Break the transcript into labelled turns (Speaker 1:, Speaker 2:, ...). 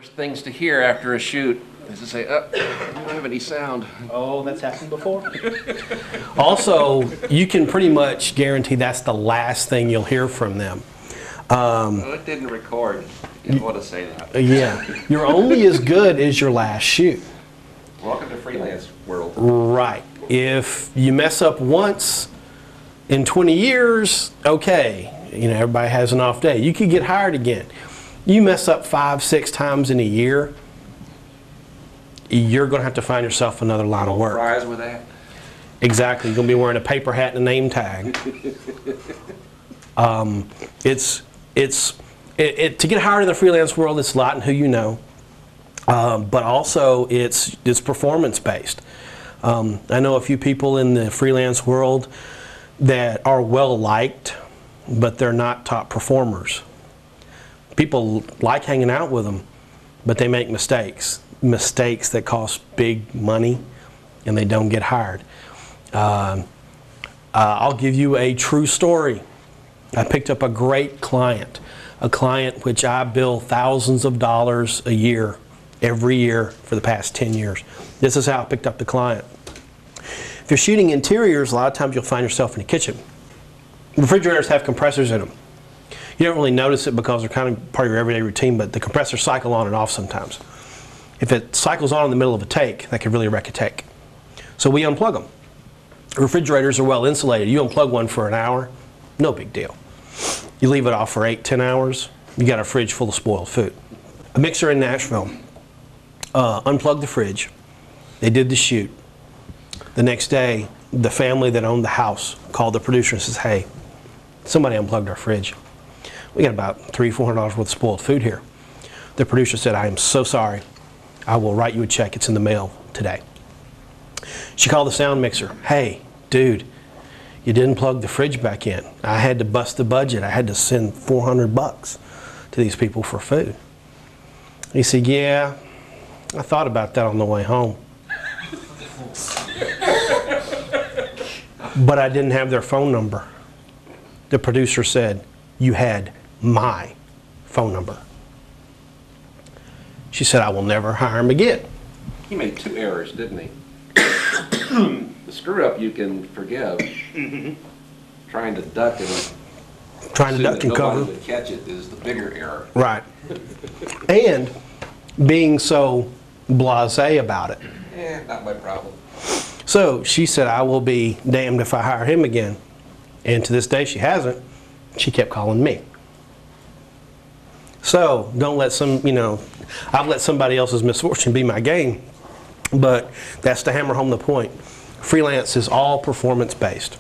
Speaker 1: Worst things to hear after a shoot is to say, oh, I don't have any sound.
Speaker 2: Oh, that's happened before. Also, you can pretty much guarantee that's the last thing you'll hear from them.
Speaker 1: Well, it didn't record. You didn't want to say that.
Speaker 2: Yeah. You're only as good as your last shoot.
Speaker 1: Welcome to freelance world.
Speaker 2: Right. If you mess up once in 20 years, okay. You know, everybody has an off day. You could get hired again. You mess up 5, 6 times in a year, you're going to have to find yourself another line of work.
Speaker 1: Fries with that.
Speaker 2: Exactly. You're going to be wearing a paper hat and a name tag. To get hired in the freelance world, it's a lot in who you know, but also it's performance based. I know a few people in the freelance world that are well liked, but they're not top performers. People like hanging out with them, but they make mistakes that cost big money, and they don't get hired. I'll give you a true story. I picked up a great client, a client which I bill thousands of dollars a year, every year for the past 10 years. This is how I picked up the client. If you're shooting interiors, a lot of times you'll find yourself in the kitchen. Refrigerators have compressors in them. You don't really notice it because they're kind of part of your everyday routine, but the compressors cycle on and off sometimes. If it cycles on in the middle of a take, that could really wreck a take. So we unplug them. Refrigerators are well insulated. You unplug one for an hour, no big deal. You leave it off for 8, 10 hours, you got a fridge full of spoiled food. A mixer in Nashville unplugged the fridge. They did the shoot. The next day, the family that owned the house called the producer and says, hey, somebody unplugged our fridge. We got about $300, $400 worth of spoiled food here. The producer said, I am so sorry. I will write you a check. It's in the mail today. She called the sound mixer. Hey, dude, you didn't plug the fridge back in. I had to bust the budget. I had to send $400 to these people for food. He said, yeah, I thought about that on the way home. But I didn't have their phone number. The producer said, you had my phone number. She said, I will never hire him again.
Speaker 1: He made 2 errors, didn't he? The screw up you can forgive. Trying to duck and
Speaker 2: cover.
Speaker 1: Nobody would catch it is the bigger error.
Speaker 2: Right. And being so blasé about it.
Speaker 1: Not my problem.
Speaker 2: So she said, I will be damned if I hire him again. And to this day she hasn't. She kept calling me. So don't let I've let somebody else's misfortune be my gain. But that's to hammer home the point. Freelance is all performance based.